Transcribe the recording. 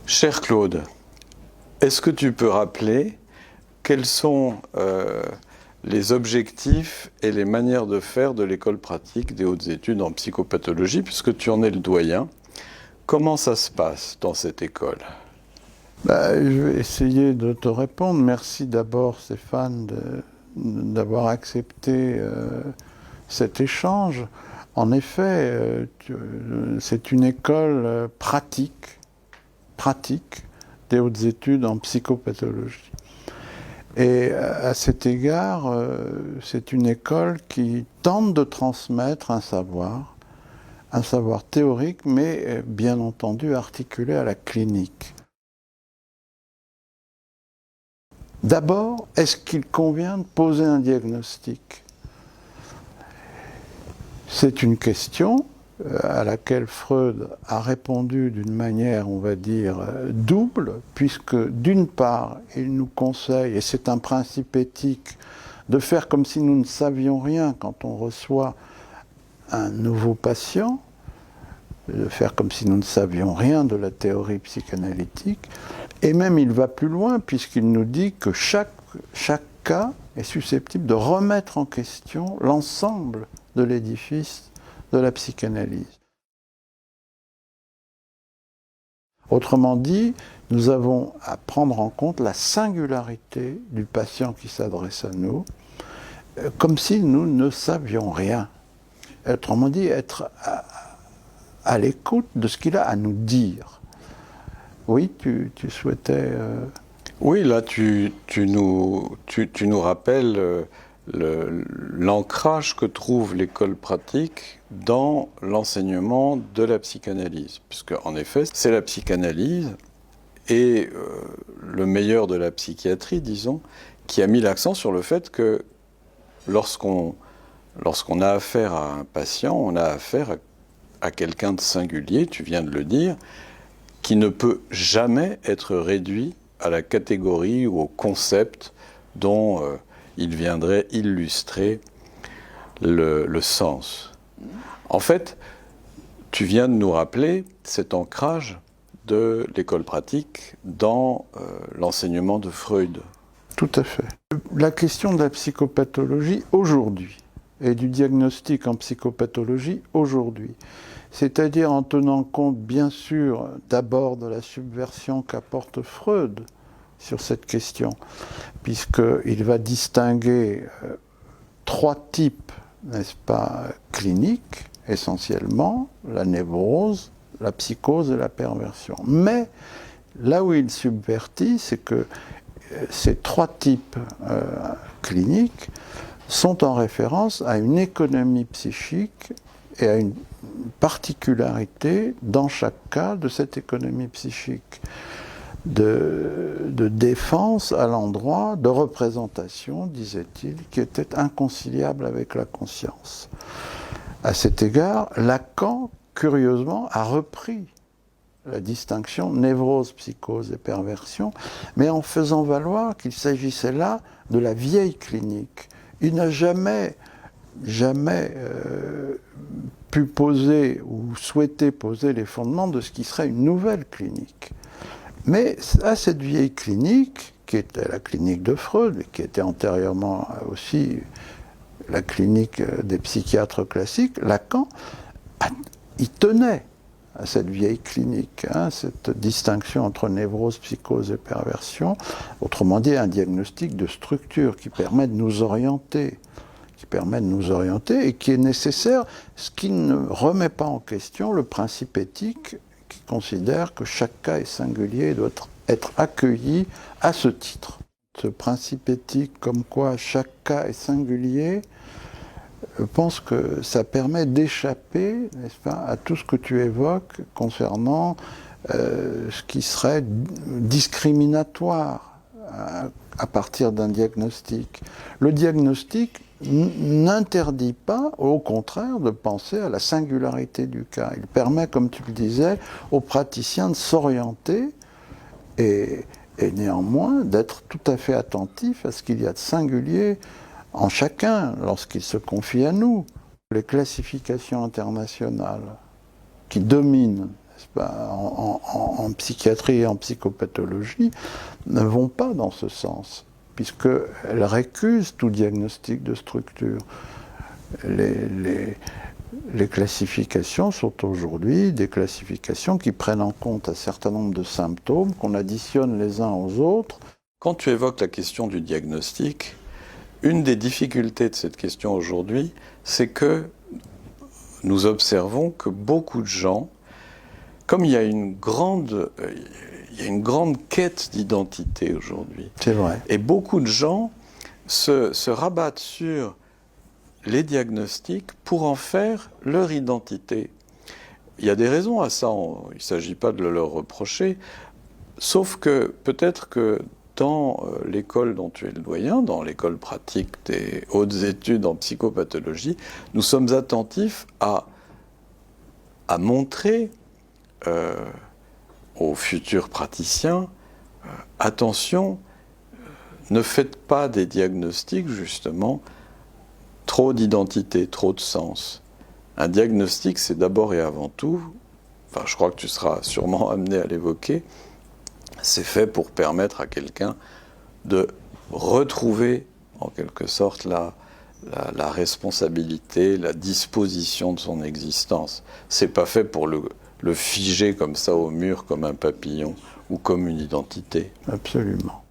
Cher Claude, est-ce que tu peux rappeler quels sont les objectifs et les manières de faire de l'école pratique des hautes études en psychopathologie, puisque tu en es le doyen? Comment ça se passe dans cette école? Je vais essayer de te répondre. Merci d'abord, Stéphane, d'avoir accepté cet échange. En effet, c'est une école pratique des hautes études en psychopathologie. Et à cet égard, c'est une école qui tente de transmettre un savoir théorique, mais bien entendu articulé à la clinique. D'abord, est-ce qu'il convient de poser un diagnostic? C'est une question à laquelle Freud a répondu d'une manière, on va dire, double, puisque d'une part, il nous conseille, et c'est un principe éthique, de faire comme si nous ne savions rien quand on reçoit un nouveau patient, de faire comme si nous ne savions rien de la théorie psychanalytique, et même il va plus loin, puisqu'il nous dit que chaque cas est susceptible de remettre en question l'ensemble de l'édifice de la psychanalyse. Autrement dit, nous avons à prendre en compte la singularité du patient qui s'adresse à nous, comme si nous ne savions rien. Autrement dit, être à l'écoute de ce qu'il a à nous dire. Oui, tu souhaitais... Oui, là, tu nous rappelles l'ancrage que trouve l'école pratique dans l'enseignement de la psychanalyse. Puisque, en effet, c'est la psychanalyse et le meilleur de la psychiatrie, disons, qui a mis l'accent sur le fait que lorsqu'on a affaire à un patient, on a affaire à quelqu'un de singulier, tu viens de le dire, qui ne peut jamais être réduit à la catégorie ou au concept dont il viendrait illustrer le sens. En fait, tu viens de nous rappeler cet ancrage de l'école pratique dans l'enseignement de Freud. Tout à fait. La question de la psychopathologie aujourd'hui et du diagnostic en psychopathologie aujourd'hui, c'est-à-dire en tenant compte bien sûr d'abord de la subversion qu'apporte Freud sur cette question, puisqu'il va distinguer trois types, n'est-ce pas, cliniques, essentiellement, la névrose, la psychose et la perversion. Mais là où il subvertit, c'est que ces trois types cliniques sont en référence à une économie psychique et à une particularité dans chaque cas de cette économie psychique de défense à l'endroit de représentation, disait-il, qui était inconciliable avec la conscience. À cet égard, Lacan, curieusement, a repris la distinction névrose, psychose et perversion, mais en faisant valoir qu'il s'agissait là de la vieille clinique. Il n'a jamais pu poser ou souhaité poser les fondements de ce qui serait une nouvelle clinique. Mais à cette vieille clinique, qui était la clinique de Freud, qui était antérieurement aussi la clinique des psychiatres classiques, Lacan, il tenait à cette vieille clinique, cette distinction entre névrose, psychose et perversion, autrement dit un diagnostic de structure qui permet de nous orienter, et qui est nécessaire, ce qui ne remet pas en question le principe éthique qui considère que chaque cas est singulier et doit être accueilli à ce titre. Ce principe éthique comme quoi chaque cas est singulier, je pense que ça permet d'échapper, n'est-ce pas, à tout ce que tu évoques concernant ce qui serait discriminatoire à partir d'un diagnostic. Le diagnostic n'interdit pas, au contraire, de penser à la singularité du cas. Il permet, comme tu le disais, aux praticiens de s'orienter et néanmoins d'être tout à fait attentifs à ce qu'il y a de singulier en chacun lorsqu'il se confie à nous. Les classifications internationales qui dominent, en psychiatrie et en psychopathologie, ne vont pas dans ce sens, puisqu'elles récusent tout diagnostic de structure. Les classifications sont aujourd'hui des classifications qui prennent en compte un certain nombre de symptômes, qu'on additionne les uns aux autres. Quand tu évoques la question du diagnostic, une des difficultés de cette question aujourd'hui, c'est que nous observons que beaucoup de gens, comme il y a une grande quête d'identité aujourd'hui, C'est vrai. et beaucoup de gens se rabattent sur les diagnostics pour en faire leur identité. Il y a des raisons à ça, il ne s'agit pas de le leur reprocher, sauf que peut-être que dans l'école dont tu es le doyen, dans l'école pratique des hautes études en psychopathologie, nous sommes attentifs à montrer aux futurs praticiens, attention, ne faites pas des diagnostics justement trop d'identité, trop de sens. Un diagnostic, c'est d'abord et avant tout, enfin je crois que tu seras sûrement amené à l'évoquer, c'est fait pour permettre à quelqu'un de retrouver en quelque sorte la responsabilité, la disposition de son existence. C'est pas fait pour le figer comme ça au mur, comme un papillon ou comme une identité. Absolument.